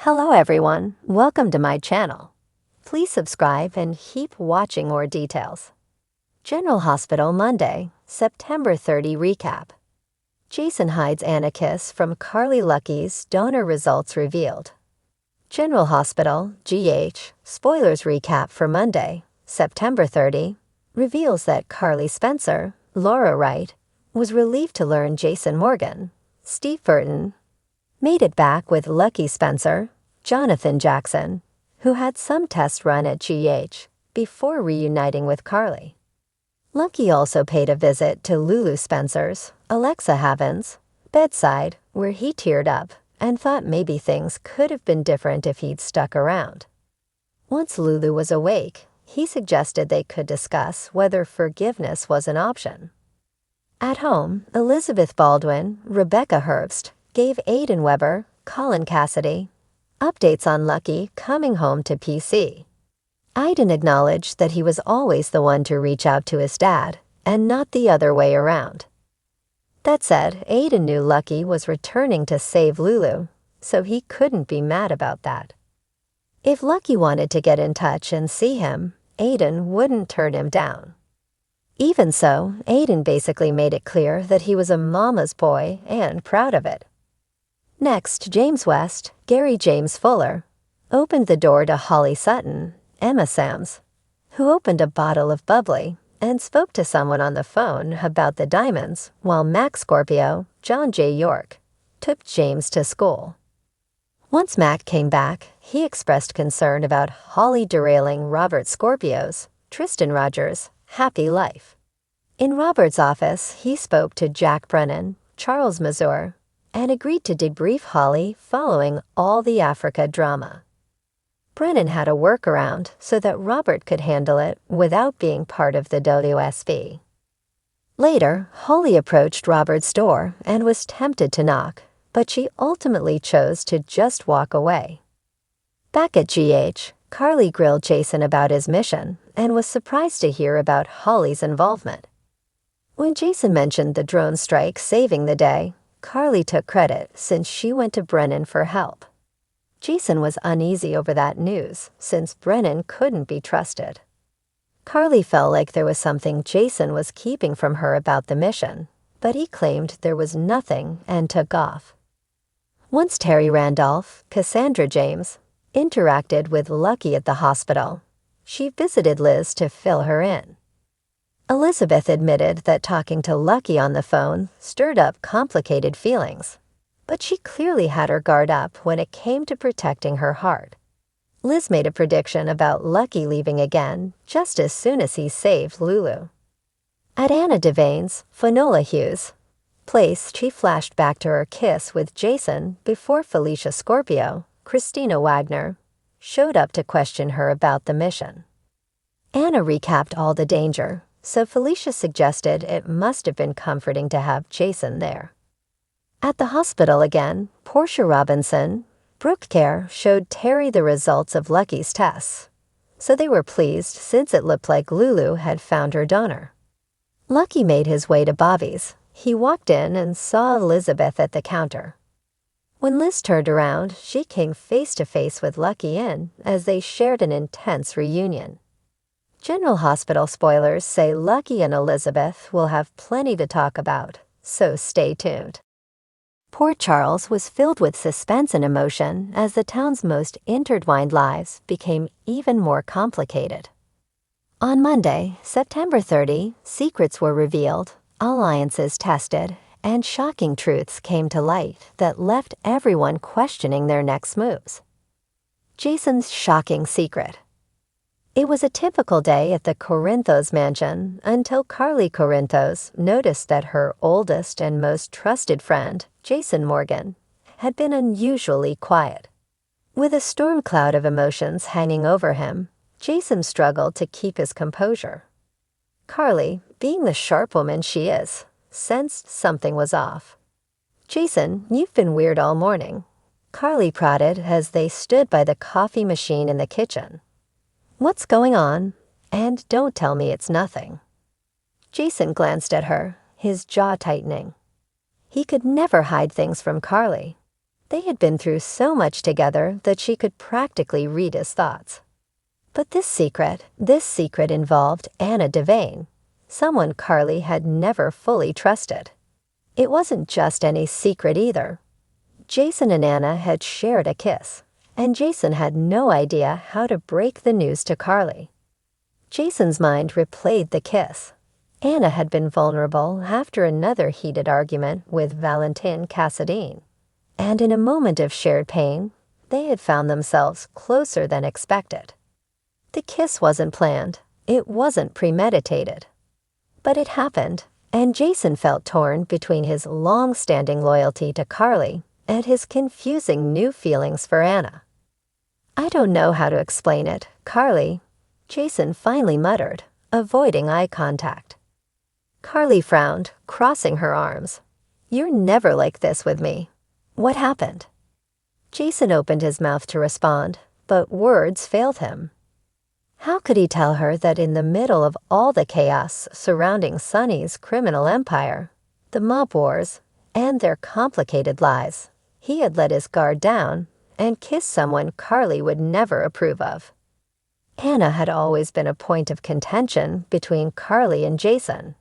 Hello everyone, welcome to my channel. Please subscribe and keep watching more details. General Hospital Monday, September 30 recap. Jason hides Anna kiss from Carly Lucky's donor results revealed. General Hospital, GH, spoilers recap for Monday, September 30, reveals that Carly Spencer, Laura Wright, was relieved to learn Jason Morgan, Steve Burton, made it back with Lucky Spencer, Jonathan Jackson, who had some tests run at GH before reuniting with Carly. Lucky also paid a visit to Lulu Spencer's, Alexa Havens, bedside, where he teared up and thought maybe things could have been different if he'd stuck around. Once Lulu was awake, he suggested they could discuss whether forgiveness was an option. At home, Elizabeth Baldwin, Rebecca Herbst, gave Aidan Weber, Colin Cassidy, updates on Lucky coming home to PC. Aidan acknowledged that he was always the one to reach out to his dad, and not the other way around. That said, Aidan knew Lucky was returning to save Lulu, so he couldn't be mad about that. If Lucky wanted to get in touch and see him, Aidan wouldn't turn him down. Even so, Aidan basically made it clear that he was a mama's boy and proud of it. Next, James West, Gary James Fuller, opened the door to Holly Sutton, Emma Sams, who opened a bottle of bubbly and spoke to someone on the phone about the diamonds, while Mac Scorpio, John J. York, took James to school. Once Mac came back, he expressed concern about Holly derailing Robert Scorpio's, Tristan Rogers, happy life. In Robert's office, he spoke to Jack Brennan, Charles Mazur, and agreed to debrief Holly following all the Africa drama. Brennan had a workaround so that Robert could handle it without being part of the WSB. Later, Holly approached Robert's door and was tempted to knock, but she ultimately chose to just walk away. Back at GH, Carly grilled Jason about his mission and was surprised to hear about Holly's involvement. When Jason mentioned the drone strike saving the day, Carly took credit since she went to Brennan for help. Jason was uneasy over that news since Brennan couldn't be trusted. Carly felt like there was something Jason was keeping from her about the mission, but he claimed there was nothing and took off. Once Terry Randolph, Cassandra James, interacted with Lucky at the hospital, she visited Liz to fill her in. Elizabeth admitted that talking to Lucky on the phone stirred up complicated feelings, but she clearly had her guard up when it came to protecting her heart. Liz made a prediction about Lucky leaving again just as soon as he saved Lulu. At Anna Devane's, Finola Hughes' place, she flashed back to her kiss with Jason before Felicia Scorpio, Christina Wagner, showed up to question her about the mission. Anna recapped all the danger, so Felicia suggested it must have been comforting to have Jason there. At the hospital again, Portia Robinson, Brooke Care showed Terry the results of Lucky's tests, so they were pleased since it looked like Lulu had found her donor. Lucky made his way to Bobby's. He walked in and saw Elizabeth at the counter. When Liz turned around, she came face to face with Lucky as they shared an intense reunion. General Hospital spoilers say Lucky and Elizabeth will have plenty to talk about, so stay tuned. Port Charles was filled with suspense and emotion as the town's most intertwined lives became even more complicated. On Monday, September 30, secrets were revealed, alliances tested, and shocking truths came to light that left everyone questioning their next moves. Jason's shocking secret. It was a typical day at the Corinthos mansion until Carly Corinthos noticed that her oldest and most trusted friend, Jason Morgan, had been unusually quiet. With a storm cloud of emotions hanging over him, Jason struggled to keep his composure. Carly, being the sharp woman she is, sensed something was off. "Jason, you've been weird all morning," Carly prodded as they stood by the coffee machine in the kitchen. "What's going on? And don't tell me it's nothing." Jason glanced at her, his jaw tightening. He could never hide things from Carly. They had been through so much together that she could practically read his thoughts. But this secret involved Anna Devane, someone Carly had never fully trusted. It wasn't just any secret either. Jason and Anna had shared a kiss, and Jason had no idea how to break the news to Carly. Jason's mind replayed the kiss. Anna had been vulnerable after another heated argument with Valentin Cassadine, and in a moment of shared pain, they had found themselves closer than expected. The kiss wasn't planned, it wasn't premeditated. But it happened, and Jason felt torn between his long-standing loyalty to Carly and his confusing new feelings for Anna. "I don't know how to explain it, Carly," Jason finally muttered, avoiding eye contact. Carly frowned, crossing her arms. "You're never like this with me. What happened?" Jason opened his mouth to respond, but words failed him. How could he tell her that in the middle of all the chaos surrounding Sonny's criminal empire, the mob wars, and their complicated lives, he had let his guard down and kissed someone Carly would never approve of? Anna had always been a point of contention between Carly and Jason.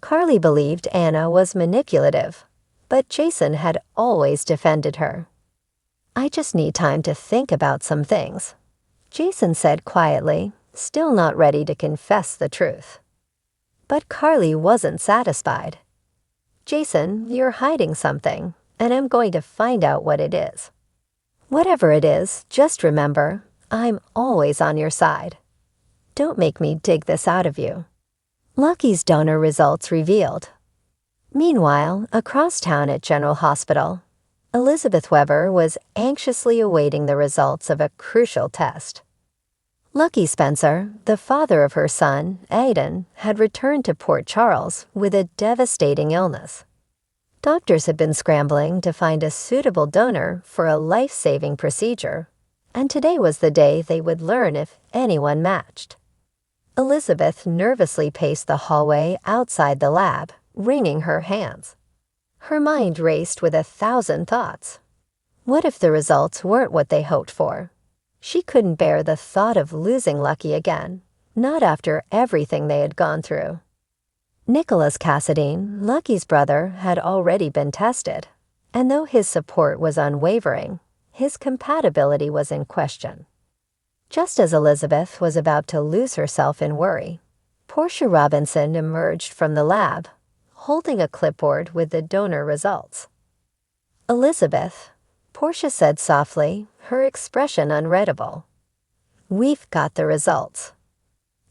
Carly believed Anna was manipulative, but Jason had always defended her. "I just need time to think about some things," Jason said quietly, still not ready to confess the truth. But Carly wasn't satisfied. "Jason, you're hiding something, and I'm going to find out what it is. Whatever it is, just remember, I'm always on your side. Don't make me dig this out of you." Lucky's donor results revealed. Meanwhile, across town at General Hospital, Elizabeth Weber was anxiously awaiting the results of a crucial test. Lucky Spencer, the father of her son, Aiden, had returned to Port Charles with a devastating illness. Doctors had been scrambling to find a suitable donor for a life-saving procedure, and today was the day they would learn if anyone matched. Elizabeth nervously paced the hallway outside the lab, wringing her hands. Her mind raced with 1,000 thoughts. What if the results weren't what they hoped for? She couldn't bear the thought of losing Lucky again, not after everything they had gone through. Nicholas Cassadine, Lucky's brother, had already been tested, and though his support was unwavering, his compatibility was in question. Just as Elizabeth was about to lose herself in worry, Portia Robinson emerged from the lab, holding a clipboard with the donor results. "Elizabeth," Portia said softly, her expression unreadable. "We've got the results."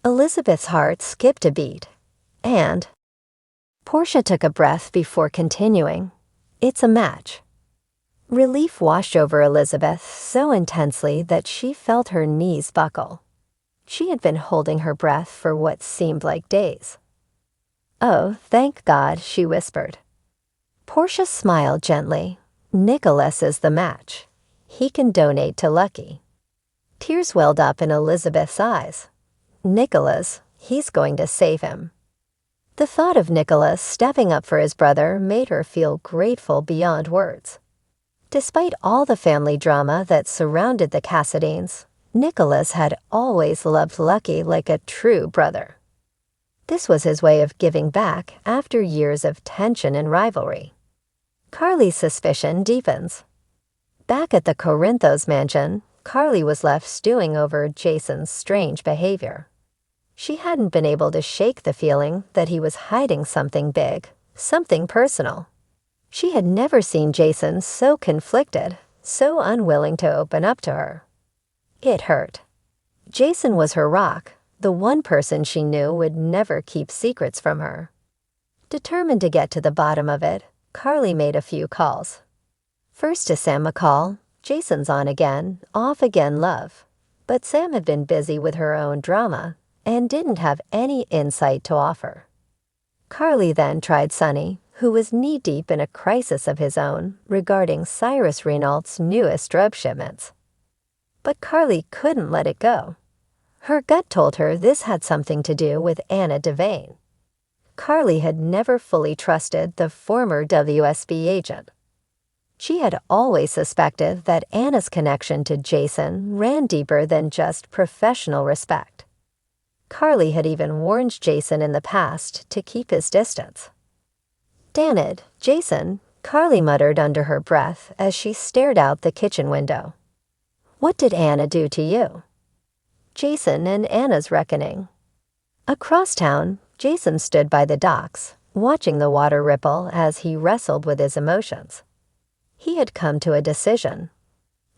Elizabeth's heart skipped a beat, and Portia took a breath before continuing. "It's a match." Relief washed over Elizabeth so intensely that she felt her knees buckle. She had been holding her breath for what seemed like days. "Oh, thank God," she whispered. Portia smiled gently. "Nicholas is the match. He can donate to Lucky." Tears welled up in Elizabeth's eyes. "Nicholas, he's going to save him." The thought of Nicholas stepping up for his brother made her feel grateful beyond words. Despite all the family drama that surrounded the Cassadines, Nicholas had always loved Lucky like a true brother. This was his way of giving back after years of tension and rivalry. Carly's suspicion deepens. Back at the Corinthos mansion, Carly was left stewing over Jason's strange behavior. She hadn't been able to shake the feeling that he was hiding something big, something personal. She had never seen Jason so conflicted, so unwilling to open up to her. It hurt. Jason was her rock, the one person she knew would never keep secrets from her. Determined to get to the bottom of it, Carly made a few calls. First to Sam McCall, Jason's on again, off again love. But Sam had been busy with her own drama and didn't have any insight to offer. Carly then tried Sonny, who was knee-deep in a crisis of his own regarding Cyrus Renault's newest drug shipments. But Carly couldn't let it go. Her gut told her this had something to do with Anna Devane. Carly had never fully trusted the former WSB agent. She had always suspected that Anna's connection to Jason ran deeper than just professional respect. Carly had even warned Jason in the past to keep his distance. "Damn it, Jason," Carly muttered under her breath as she stared out the kitchen window. "What did Anna do to you?" Jason and Anna's reckoning. Across town, Jason stood by the docks, watching the water ripple as he wrestled with his emotions. He had come to a decision.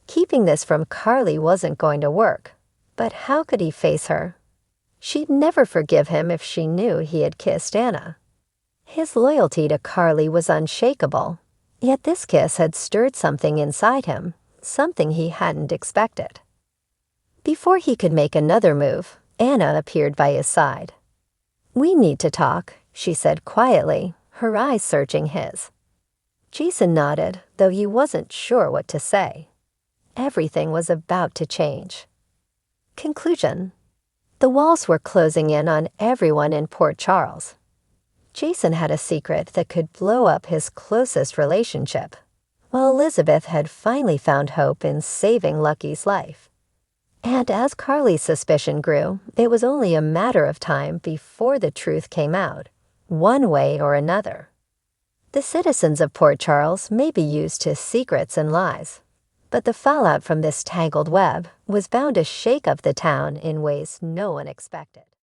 Keeping this from Carly wasn't going to work, but how could he face her? She'd never forgive him if she knew he had kissed Anna. His loyalty to Carly was unshakable, yet this kiss had stirred something inside him, something he hadn't expected. Before he could make another move, Anna appeared by his side. "We need to talk," she said quietly, her eyes searching his. Jason nodded, though he wasn't sure what to say. Everything was about to change. Conclusion. The walls were closing in on everyone in Port Charles. Jason had a secret that could blow up his closest relationship, while Elizabeth had finally found hope in saving Lucky's life. And as Carly's suspicion grew, it was only a matter of time before the truth came out, one way or another. The citizens of Port Charles may be used to secrets and lies, but the fallout from this tangled web was bound to shake up the town in ways no one expected.